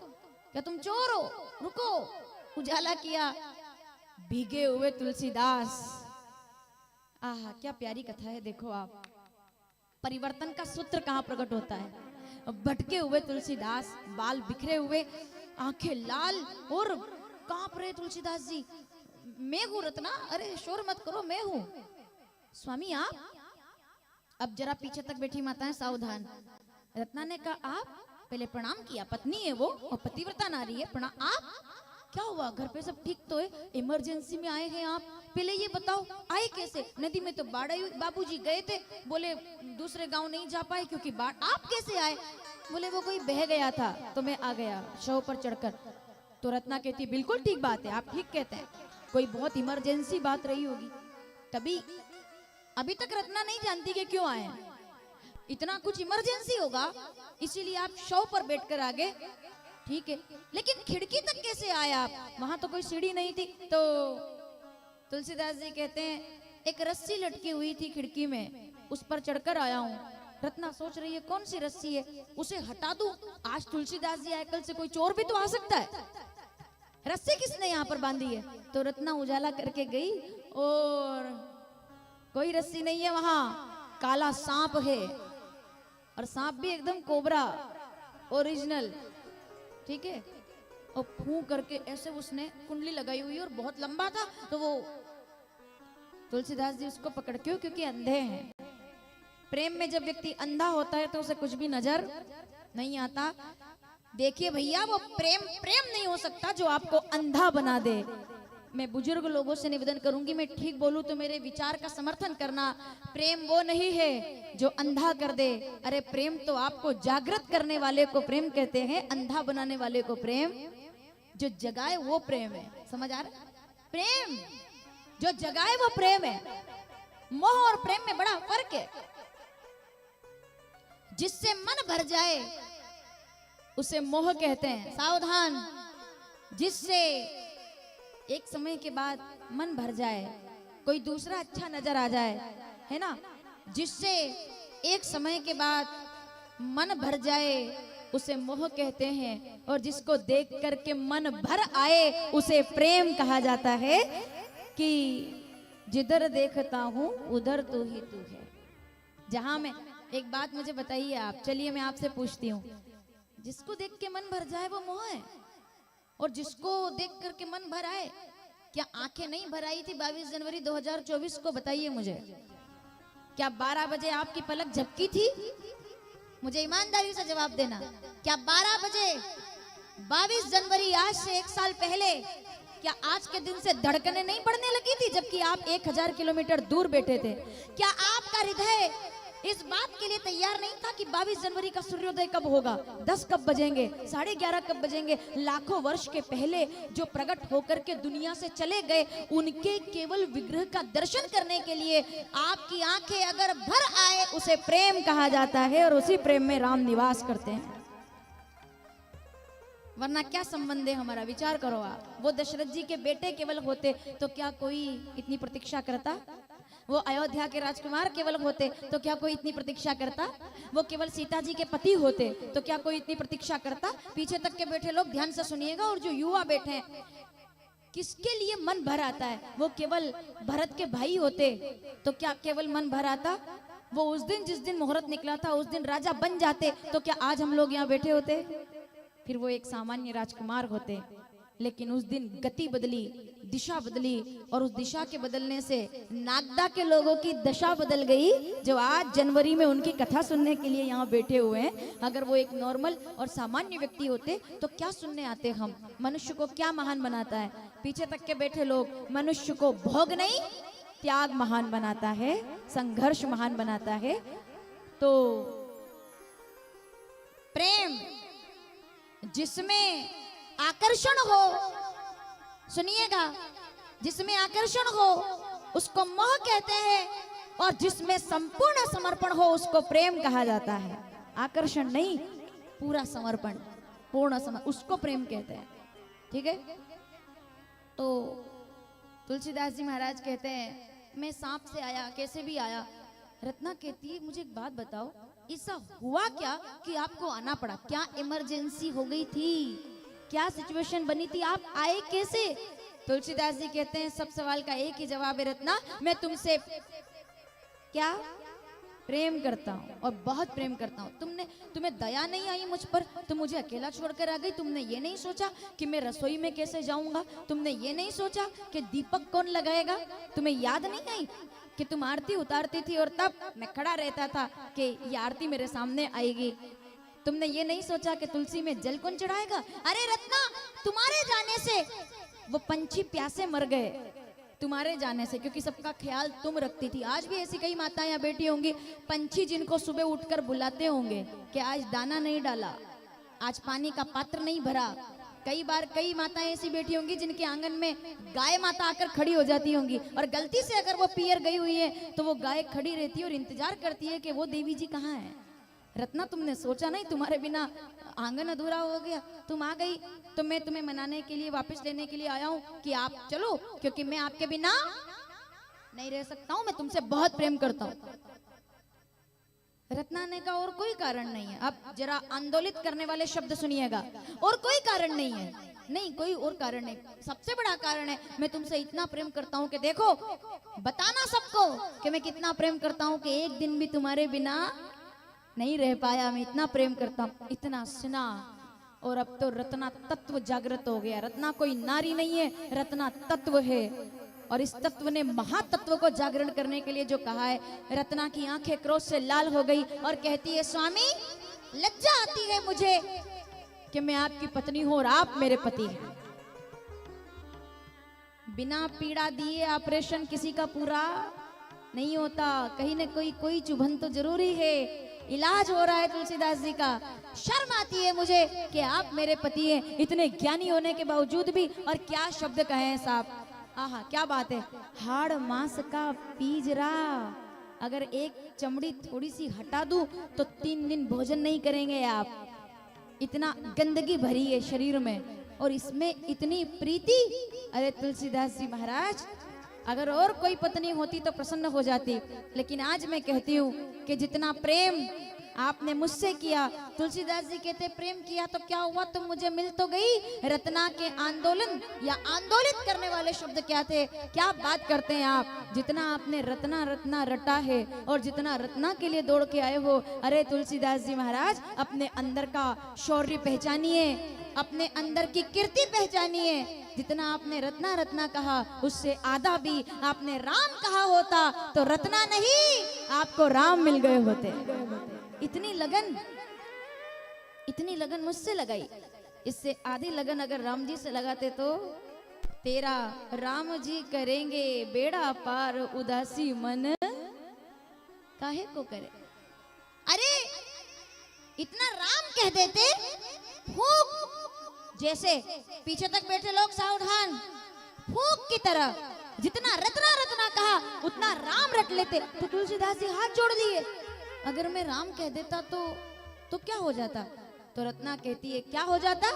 Speaker 1: क्या तुम चोर हो? रुको। उजाला किया, भीगे हुए तुलसीदास। आहा क्या प्यारी कथा है। देखो आप, परिवर्तन का सूत्र कहाँ प्रकट होता है। भटके हुए तुलसीदास, बाल बिखरे हुए, आंखें लाल और कांप रहे तुलसीदास जी। मैं हूं रत्ना, अरे शोर मत करो, मैं हूं। स्वामी आप? अब जरा पीछे तक बैठी माताएं सावधान। रत्ना ने कहा आप? पहले प्रणाम किया, पत्नी है वो और पतिव्रता नारी है। प्रणाम। आप? क्या हुआ? घर पे सब ठीक तो है? इमरजेंसी में आए हैं आप? पहले ये बताओ आए कैसे? नदी में तो बाढ़ आई। बाबूजी गए थे, बोले दूसरे गांव नहीं जा पाए क्योंकि बाढ़। आप कैसे आए? बोले वो कोई बह गया था तो मैं आ गया शव पर चढ़कर। तो रत्ना कहती बिल्कुल ठीक बात है, आप ठीक कहते हैं, कोई बहुत इमरजेंसी बात रही होगी तभी। अभी तक रत्ना नहीं जानती कि क्यों आए हैं। इतना कुछ इमरजेंसी होगा इसीलिए आप शव पर बैठकर आ गए। ठीक है, लेकिन खिड़की तक कैसे आए आप? वहां तो कोई सीढ़ी नहीं थी। तो तुलसीदास जी कहते हैं एक रस्सी लटकी हुई थी खिड़की में, उस पर चढ़कर आया हूँ। रत्ना सोच रही है कौन सी रस्सी है, उसे हटा दूं। आज तुलसीदास जी आए, कल से कोई चोर भी तो आ सकता है। रस्सी किसने यहाँ पर बांधी है? तो रत्ना उजाला करके गई और कोई रस्सी नहीं है वहां, काला सांप है, और सांप भी एकदम कोबरा ओरिजिनल, ठीक है। और फूंक करके ऐसे उसने कुंडली लगाई हुई और बहुत लंबा था, तो वो तुलसीदास जी उसको पकड़ के, क्योंकि अंधे हैं। प्रेम में जब व्यक्ति अंधा होता है तो उसे कुछ भी नजर नहीं आता। देखिए भैया, वो प्रेम प्रेम नहीं हो सकता जो आपको अंधा बना दे। मैं बुजुर्ग लोगों से निवेदन करूंगी, मैं ठीक बोलूं तो मेरे विचार का समर्थन करना। प्रेम वो नहीं है जो अंधा कर दे। अरे प्रेम तो आपको जागृत करने वाले को प्रेम कहते हैं, अंधा बनाने वाले को प्रेम जो जगाए वो प्रेम है। समझ आ रहा? प्रेम जो जगाए वो प्रेम है। मोह और प्रेम में बड़ा फर्क है। जिससे मन भर जाए उसे मोह कहते हैं, सावधान। जिससे एक समय के बाद मन भर जाए, कोई दूसरा अच्छा नजर आ जाए, है ना, जिससे एक समय के बाद मन भर जाए उसे मोह कहते हैं। और जिसको देख करके मन भर आए उसे प्रेम कहा जाता है। कि जिधर देखता हूं उधर तू ही तू है। जहां मैं, एक बात मुझे बताइए आप, चलिए मैं आपसे पूछती हूँ, जिसको देख के मन भर जाए वो मोह है, और जिसको देख करके मन भर आए, क्या आंखें नहीं भर आई थी 22 जनवरी 2024 को? बताइए मुझे, क्या 12 बजे आपकी पलक झपकी थी? मुझे ईमानदारी से जवाब देना। क्या 12 बजे 22 जनवरी आज से 1 साल पहले, क्या आज के दिन से धड़कनें नहीं बढ़ने लगी थी जबकि आप 1000 किलोमीटर दूर बैठे थे? क्या आपका हृदय इस बात के लिए तैयार नहीं था कि 22 जनवरी का सूर्योदय कब होगा, 10 कब बजेंगे, 11:30 कब बजेंगे? लाखों वर्ष के पहले जो प्रकट होकर के दुनिया से चले गए, उनके केवल विग्रह का दर्शन करने के लिए आपकी आंखें अगर भर आए उसे प्रेम कहा जाता है, और उसी प्रेम में राम निवास करते हैं। वरना क्या संबंध है हमारा? विचार करो आप। वो दशरथ जी के बेटे केवल होते तो क्या कोई इतनी प्रतीक्षा करता? वो अयोध्या के राजकुमार केवल होते तो क्या कोई इतनी प्रतीक्षा करता? वो केवल सीता जी के पति होते तो क्या कोई इतनी प्रतीक्षा करता? पीछे तक के बैठे लोग ध्यान से सुनिएगा, और जो युवा बैठे हैं, किसके लिए मन भर आता है? वो केवल भरत के भाई होते तो क्या केवल मन भर आता? वो उस दिन, जिस दिन मुहूर्त निकला था, उस दिन राजा बन जाते तो क्या आज हम लोग यहाँ बैठे होते? फिर वो एक सामान्य राजकुमार होते, लेकिन उस दिन गति बदली, दिशा बदली, और उस दिशा के बदलने से नागदा के लोगों की दशा बदल गई, जो आज जनवरी में उनकी कथा सुनने के लिए यहाँ बैठे हुए हैं। अगर वो एक नॉर्मल और सामान्य व्यक्ति होते तो क्या सुनने आते हम? मनुष्य को क्या महान बनाता है? पीछे तक के बैठे लोग, मनुष्य को भोग नहीं त्याग महान बनाता है, संघर्ष महान बनाता है। तो प्रेम जिसमें आकर्षण हो, सुनिएगा, जिसमें आकर्षण हो उसको मोह कहते हैं, और जिसमें संपूर्ण समर्पण हो उसको प्रेम कहा जाता है। आकर्षण नहीं, पूरा समर्पण, पूर्ण समर्पण, उसको प्रेम कहते हैं। ठीक है। तो तुलसीदास जी महाराज कहते हैं, मैं सांप से आया, कैसे भी आया। रत्ना कहती है, मुझे एक बात बताओ, ऐसा हुआ क्या कि आपको आना पड़ा? क्या इमरजेंसी हो गई थी? क्या सिचुएशन बनी थी? आप आए कैसे? तुलसीदास जी कहते हैं, सब सवाल का एक ही जवाब है रत्ना, मैं तुमसे क्या प्रेम करता हूँ, और बहुत प्रेम करता हूँ। तुम्हें दया नहीं आई मुझ पर? तुम मुझे अकेला छोड़कर आ गई। तुमने ये नहीं सोचा कि मैं रसोई में कैसे जाऊंगा? तुमने ये नहीं सोचा कि दीपक कौन लगाएगा? तुम्हें याद नहीं आई कि तुम आरती उतारती थी और तब मैं खड़ा रहता था कि ये आरती मेरे सामने आएगी? तुमने ये नहीं सोचा कि तुलसी में जल कौन चढ़ाएगा? अरे रत्ना, तुम्हारे जाने से वो पंछी प्यासे मर गए, तुम्हारे जाने से, क्योंकि सबका ख्याल तुम रखती थी। आज भी ऐसी कई माताएं यहाँ बैठी होंगी, पंछी जिनको सुबह उठकर बुलाते होंगे कि आज दाना नहीं डाला, आज पानी का पात्र नहीं भरा। कई बार कई माताएं ऐसी बैठी होंगी जिनके आंगन में गाय माता आकर खड़ी हो जाती होंगी, और गलती से अगर वो पियर गई हुई है तो वो गाय खड़ी रहती है और इंतजार करती है कि वो देवी जी कहाँ है, रत्ना तुमने सोचा नहीं तुम्हारे बिना आंगन अधूरा हो गया, तुम आ गई तो मैं तुम्हें मनाने के लिए वापस लेने के लिए आया हूँ कि आप चलो, क्योंकि मैं आपके बिना नहीं रह सकता हूँ, मैं तुमसे बहुत प्रेम करता हूँ। रत्ना ने कहा और कोई कारण नहीं है। अब जरा आंदोलित करने वाले शब्द सुनिएगा, और कोई कारण नहीं है, नहीं कोई और कारण नहीं, सबसे बड़ा कारण है मैं तुमसे इतना प्रेम करता हूँ कि देखो बताना सबको कि मैं कितना प्रेम करता हूँ कि एक दिन भी तुम्हारे बिना नहीं रह पाया, मैं इतना प्रेम करता हूँ, इतना सुना। और अब तो रत्ना तत्व जागृत हो गया। रत्ना कोई नारी नहीं है, रत्ना तत्व है, और इस तत्व ने महातत्व को जागरण करने के लिए जो कहा है। रत्ना की आंखें क्रोध से लाल हो गई और कहती है स्वामी लज्जा आती है मुझे कि मैं आपकी पत्नी हूं और आप मेरे पति हैं। बिना पीड़ा दिए ऑपरेशन किसी का पूरा नहीं होता, कहीं ना कोई चुभन तो जरूरी है। इलाज हो रहा है तुलसीदास जी का, शर्म आती है मुझे कि आप मेरे पति हैं, इतने ज्ञानी होने के बावजूद भी। और क्या शब्द कहे हैं साहब, आहा क्या बात है। हाड़ मांस का पीजरा, अगर एक चमड़ी थोड़ी सी हटा दूं तो 3 दिन भोजन नहीं करेंगे आप, इतना गंदगी भरी है शरीर में, और इसमें इतनी प्रीति। अरे तुलसीदास जी महाराज, अगर और कोई पत्नी होती तो प्रसन्न हो जाती, लेकिन आज मैं कहती हूँ कि जितना प्रेम आपने मुझसे किया, तुलसीदास जी कहते प्रेम किया तो क्या हुआ, तुम मुझे मिल तो गई। रत्ना के आंदोलन या आंदोलित करने वाले शब्द क्या थे, क्या बात करते हैं आप। जितना आपने रत्ना रत्ना रटा है और जितना रत्ना के लिए दौड़ के आए हो, अरे तुलसीदास जी महाराज अपने अंदर का शौर्य पहचानिए, अपने अंदर की कीर्ति पहचानिए। जितना आपने रत्ना रत्ना कहा उससे आधा भी आपने राम कहा होता तो रत्ना नहीं आपको राम मिल गए होते। इतनी लगन मुझसे लगाई, इससे आधी लगन अगर राम जी से लगाते तो तेरा राम जी करेंगे बेड़ा पार, उदासी मन काहे को करे। अरे इतना राम कह देते, फूक जैसे पीछे तक बैठे लोग सावधान, फूक की तरह जितना रत्ना रत्ना कहा उतना राम रट लेते। तो तुलसीदास जी हाथ जोड़ दिए, अगर मैं राम कह देता तो क्या हो जाता। तो रत्ना कहती है क्या हो जाता,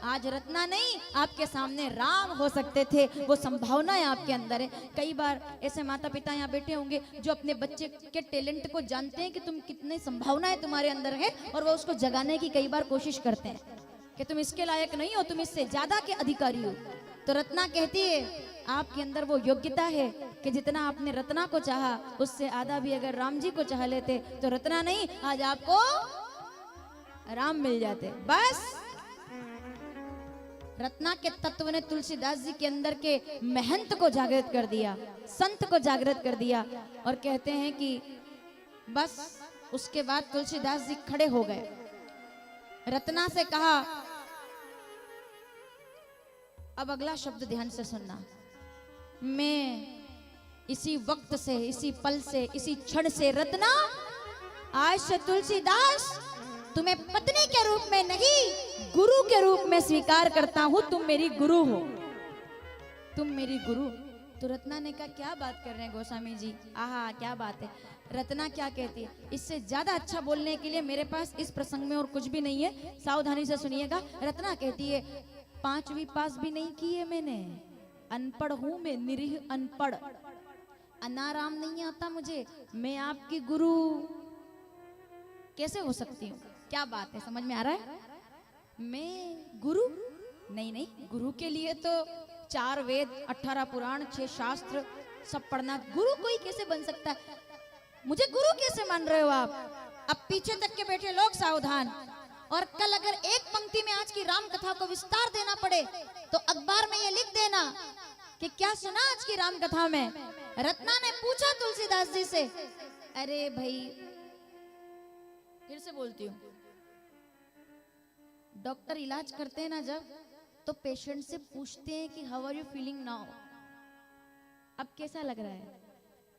Speaker 1: आज रत्ना नहीं आपके सामने राम हो सकते थे, वो संभावनाएं आपके अंदर है। कई बार ऐसे माता पिता यहाँ बैठे होंगे जो अपने बच्चे के टैलेंट को जानते हैं कि तुम कितनी संभावनाएं तुम्हारे अंदर है, और वो उसको जगाने की कई बार कोशिश करते हैं कि तुम इसके लायक नहीं हो, तुम इससे ज्यादा के अधिकारी हो। तो रत्ना कहती है आपके अंदर वो योग्यता है कि जितना आपने रत्ना को चाहा उससे आधा भी अगर राम जी को चाह लेते तो रत्ना नहीं आज आपको राम मिल जाते। बस रत्ना के तत्व ने तुलसीदास जी के अंदर के महंत को जागृत कर दिया, संत को जागृत कर दिया। और कहते हैं कि बस उसके बाद तुलसीदास जी खड़े हो गए, रत्ना से कहा, अब अगला शब्द ध्यान से सुनना, मैं इसी वक्त से, इसी पल से, इसी क्षण से रत्ना आज से तुलसीदास तुम्हें पत्नी के रूप में नहीं गुरु के रूप में स्वीकार करता हूं, तुम मेरी गुरु हो, तुम मेरी गुरु। तो रत्ना ने कहा क्या बात कर रहे हैं गोस्वामी जी, आहा क्या बात है। रत्ना क्या कहती है, इससे ज्यादा अच्छा बोलने के लिए मेरे पास इस प्रसंग में और कुछ भी नहीं है, सावधानी से सुनिएगा। रत्ना कहती है 5वीं पास भी नहीं की है मैंने, अनपढ़ हूं मैं, निरीह अनपढ़, अनाराम नहीं आता मुझे, मैं आपकी गुरु कैसे हो सकती हूँ। क्या बात है, समझ में आ रहा है। मैं गुरु नहीं, गुरु के लिए तो 4 वेद, 18 पुराण, 6 शास्त्र सब पढ़ना, गुरु कोई कैसे बन सकता है। मुझे गुरु कैसे मान रहे हो आप। अब पीछे तक के बैठे लोग सावधान, और कल अगर एक पंक्ति में आज की राम कथा को विस्तार देना पड़े तो अखबार में ये लिख देना कि क्या सुना आज की राम कथा में। रत्ना ने पूछा तुलसीदास जी से, अरे भाई फिर से बोलती हूँ, डॉक्टर इलाज करते हैं ना जब, तो पेशेंट से पूछते हैं कि how are you feeling now, अब कैसा लग रहा है।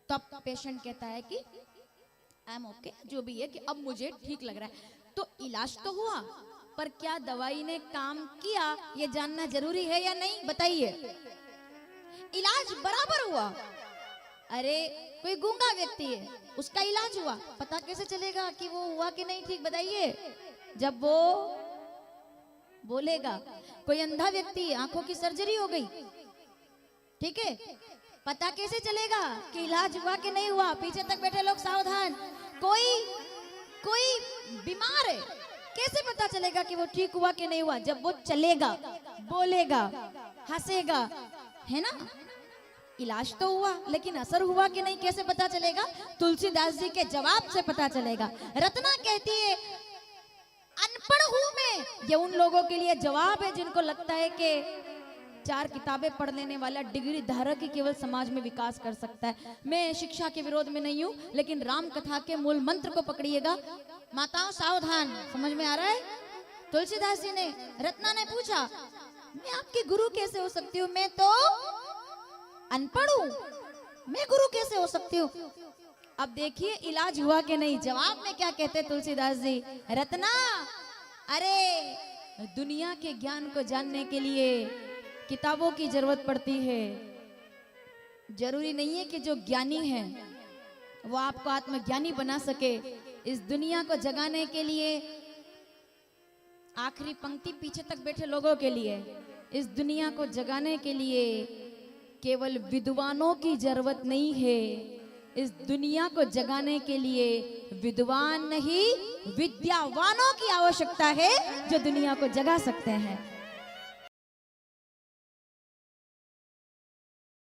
Speaker 1: तो अब पेशेंट कहता है कि आई एम ओके, जो भी है कि अब मुझे ठीक लग रहा है। तो इलाज तो हुआ, पर क्या दवाई ने काम किया ये जानना जरूरी है या नहीं, बताइए। इलाज बराबर हुआ, अरे कोई गूंगा व्यक्ति है, उसका इलाज हुआ, पता कैसे चलेगा कि वो हुआ कि नहीं ठीक, बताइए? जब वो बोलेगा। कोई अंधा व्यक्ति है, आंखों की सर्जरी हो गई, ठीक है, पता कैसे चलेगा कि इलाज हुआ कि नहीं हुआ? पीछे तक बैठे लोग सावधान। कोई बीमार है, कैसे पता चलेगा कि वो ठीक हुआ कि नहीं हुआ? जब वो चलेगा, बोलेगा, हंसेगा, है ना? इलाज तो हुआ, लेकिन असर हुआ कि नहीं कैसे पता चलेगा? तुलसीदास जी के जवाब से पता चलेगा। रत्ना कहती है अनपढ़ हूं मैं, ये उन लोगों के लिए जवाब है जिनको लगता है कि 4 किताबें पढ़ लेने वाला डिग्री धारक ही केवल समाज में विकास कर सकता है। मैं शिक्षा के विरोध में नहीं हूं, लेकिन राम कथा के मूल मंत्र को पकड़िएगा। माताओं सावधान, समझ में आ रहा है? तुलसीदास जी ने, रत्ना ने पूछा मैं आपकी गुरु कैसे हो सकती हूँ? मैं तो अनपढ़ हूं, मैं गुरु कैसे हो सकती हूँ? अब देखिए इलाज हुआ कि नहीं। जवाब में क्या कहते तुलसीदास जी? रत्ना, अरे दुनिया के ज्ञान को जानने के लिए किताबों की जरूरत पड़ती है। जरूरी नहीं है कि जो ज्ञानी है वो आपको आत्मज्ञानी बना सके। इस दुनिया को जगाने के लिए, आखिरी पंक्ति पीछे तक बैठे लोगों के लिए, इस दुनिया को जगाने के लिए केवल विद्वानों की जरूरत नहीं है। इस दुनिया को जगाने के लिए विद्वान नहीं, विद्यावानों की आवश्यकता है जो दुनिया को जगा सकते हैं।